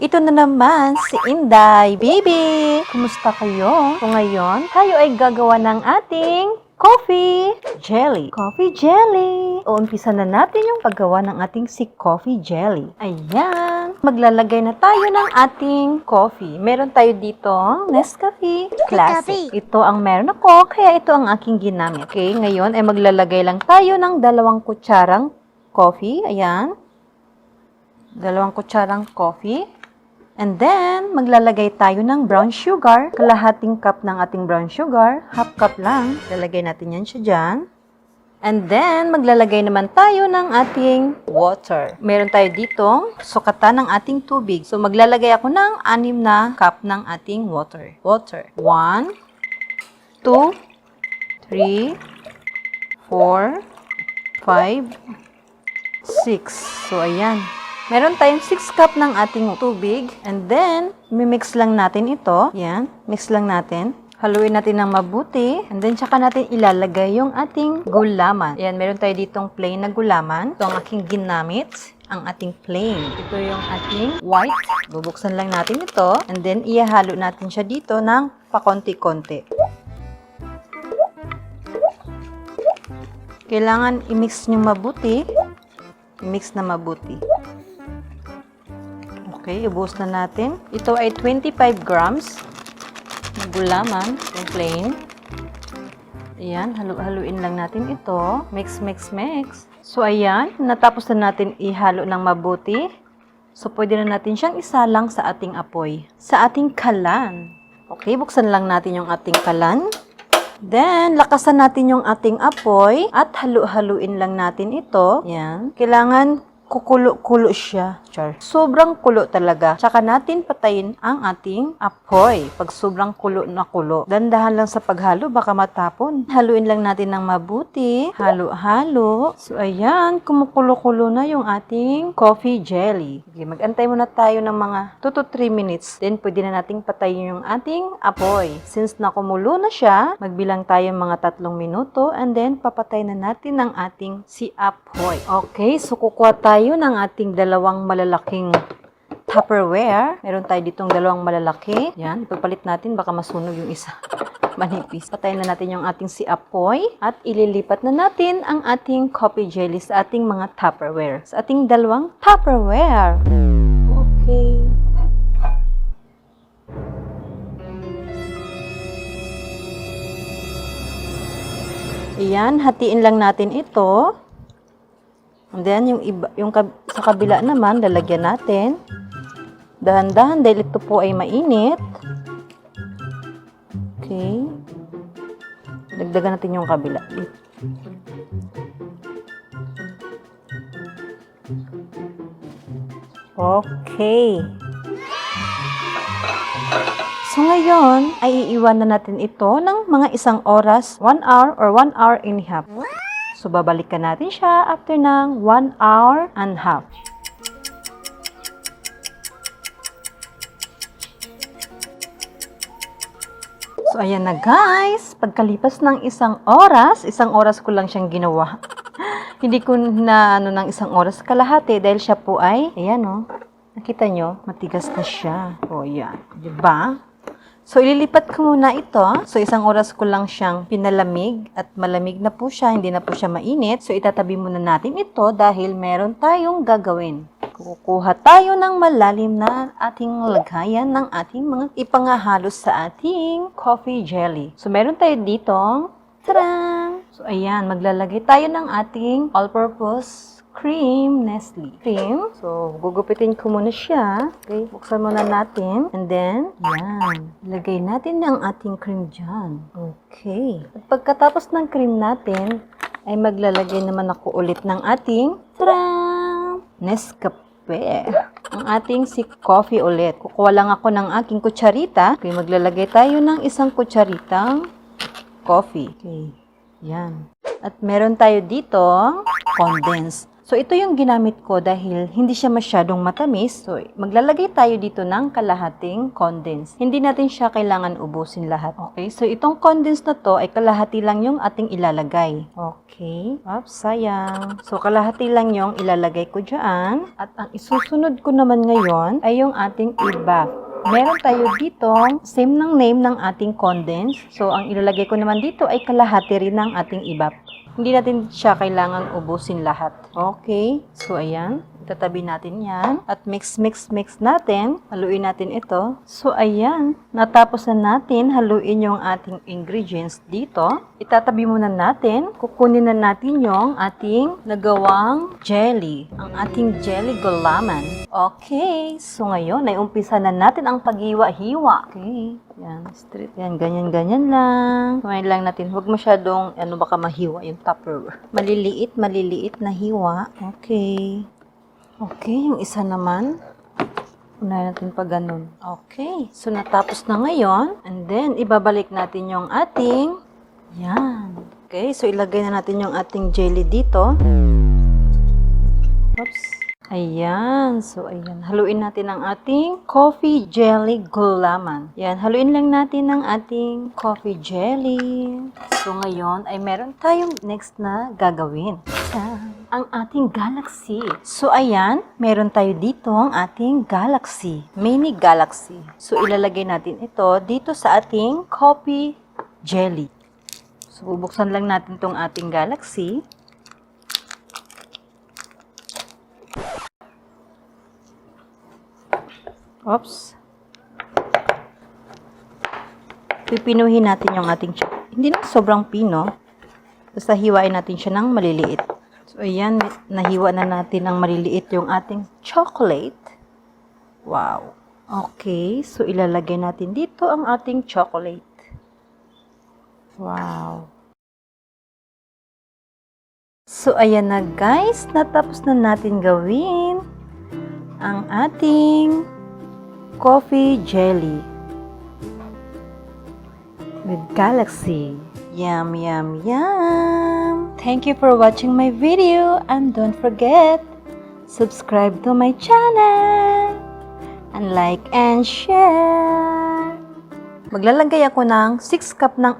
Ito na naman si Inday, baby! Kumusta kayo? So ngayon, tayo ay gagawa ng ating coffee jelly. Coffee jelly! Uumpisa na natin yung paggawa ng ating coffee jelly. Ayan! Maglalagay na tayo ng ating coffee. Meron tayo dito Nescafe Classic. Ito ang meron ako, kaya ito ang aking ginamit. Okay, ngayon ay maglalagay lang tayo ng 2 kutsarang coffee. Ayan. 2 kutsarang coffee. And then, maglalagay tayo ng brown sugar. Kalahating cup ng ating brown sugar. Half cup lang. Lalagay natin yan siya dyan. And then, maglalagay naman tayo ng ating water. Meron tayo dito, sukatan ng ating tubig. So, maglalagay ako ng 6 na cup ng ating water. Water. 1, 2, 3, 4, 5, 6. So, ayan. Meron tayong 6 cup ng ating tubig. And then, mimix lang natin ito. Yan. Mix lang natin. Haluin natin ng mabuti. And then, tsaka natin ilalagay yung ating gulaman. Yan. Meron tayo ditong plain na gulaman. Ito ang aking ginamit. Ang ating plain. Ito yung ating white. Bubuksan lang natin ito. And then, ihahalo natin siya dito ng pakonti-konti. Kailangan i-mix nyo mabuti. I-mix na mabuti. Okay, ibuhos na natin. Ito ay 25 grams na gulaman, yung plain. Ayan, haluin lang natin ito. Mix, mix, mix. So, ayan, natapos na natin ihalo ng mabuti. So, pwede na natin siyang isalang sa ating apoy. Sa ating kalan. Okay, buksan lang natin yung ating kalan. Then, lakasan natin yung ating apoy at haluin lang natin ito. Ayan, kailangan kukulo-kulo siya. Char. Sobrang kulo talaga. Tsaka natin patayin ang ating apoy. Pag sobrang kulo na kulo. Dandahan lang sa paghalo, baka matapon. Haluin lang natin ng mabuti. Halo-halo. So, ayan. Kumukulo-kulo na yung ating coffee jelly. Okay, mag-antay muna tayo ng mga 2 to 3 minutes. Then, pwede na nating patayin yung ating apoy. Since nakumulo na siya, magbilang tayo mga 3 minuto. And then, papatay na natin ang ating apoy. Okay, so kukuha tayo ng ating 2 malalaking Tupperware. Meron tayo ditong 2 malalaki. Yan, ipagpalit natin, baka masunog yung isa. Manipis. Patayin na natin yung ating apoy at ililipat na natin ang ating coffee jelly sa ating mga Tupperware. Sa ating 2 Tupperware. Okay. Ayan, hatiin lang natin ito. And then, yung sa kabila naman, lalagyan natin. Dahan-dahan dahil ito po ay mainit. Okay. Dagdagan natin yung kabila. Okay. So, ngayon, ay iiwan na natin ito ng mga 1 oras, 1 hour or 1 hour and a half. So, babalikan natin siya after ng 1 hour and a half. So, ayan na guys. Pagkalipas ng 1 oras, 1 oras ko lang siyang ginawa. Hindi ko na ng 1 oras kalahati dahil siya po ay, ayan o, nakita nyo, matigas na siya. O, yan. Diba? So, ililipat ko muna ito. So, 1 oras ko lang siyang pinalamig at malamig na po siya, hindi na po siya mainit. So, itatabi muna natin ito dahil meron tayong gagawin. Kukuha tayo ng malalim na ating lagayan ng ating mga ipangahalos sa ating coffee jelly. So, meron tayo ditong, tadaan! So, ayan, maglalagay tayo ng ating all-purpose cream Nestle. Cream. So, gugupitin ko muna siya. Okay, buksan muna natin. And then, yan. Ilagay natin ang ating cream dyan. Okay. At pagkatapos ng cream natin, ay maglalagay naman ako ulit ng ating Nescafe. Ang ating coffee ulit. Kukuha lang ako ng aking kutsarita. Okay, maglalagay tayo ng 1 kutsaritang coffee. Okay. Yan. At meron tayo dito condense. So, ito yung ginamit ko dahil hindi siya masyadong matamis. So, maglalagay tayo dito ng kalahating condense. Hindi natin siya kailangan ubusin lahat. Okay? So, itong condense na to ay kalahati lang yung ating ilalagay. Okay? Oops, sayang. So, kalahati lang yung ilalagay ko dyan. At ang isusunod ko naman ngayon ay yung ating i-bath. Meron tayo dito, same ng name ng ating condense. So, ang ilalagay ko naman dito ay kalahati rin ng ating i-bath. Hindi natin siya kailangang ubusin lahat. Okay. So, ayan. Tatabi natin yan. At mix natin. Haluin natin ito. So, ayan. Natapos na natin haluin yung ating ingredients dito. Itatabi muna natin. Kukunin na natin yung ating nagawang jelly. Ang ating jelly gulaman. Okay. So, ngayon, ay umpisa na natin ang paghiwa-hiwa. Okay. Yan. Straight. Yan. Ganyan lang. Kumain lang natin. Huwag masyadong, baka mahiwa yung tupper. Maliliit na hiwa. Okay. Okay, yung isa naman. Unahin natin pa ganun. Okay. So, natapos na ngayon. And then, ibabalik natin yung ating, yan. Okay, so ilagay na natin yung ating jelly dito. Oops. Ayan. So, ayan. Haluin natin ang ating coffee jelly gulaman. Yan. Haluin lang natin ang ating coffee jelly. So, ngayon ay meron tayong next na gagawin. Ang ating galaxy. So, ayan. Meron tayo dito ang ating galaxy. Mini galaxy. So, ilalagay natin ito dito sa ating coffee jelly. So, bubuksan lang natin tong ating galaxy. Oops. Pipinuhin natin yung ating chocolate. Hindi na sobrang pino. Basta hiwain natin siya ng maliliit. So, ayan. Nahiwa na natin ng maliliit yung ating chocolate. Wow. Okay. So, ilalagay natin dito ang ating chocolate. Wow. So, ayan na guys. Natapos na natin gawin ang ating coffee jelly with galaxy. Yum, yum, yum. Thank you for watching my video and don't forget, subscribe to my channel and like and share. Maglalagay ako ng 6 cup ng,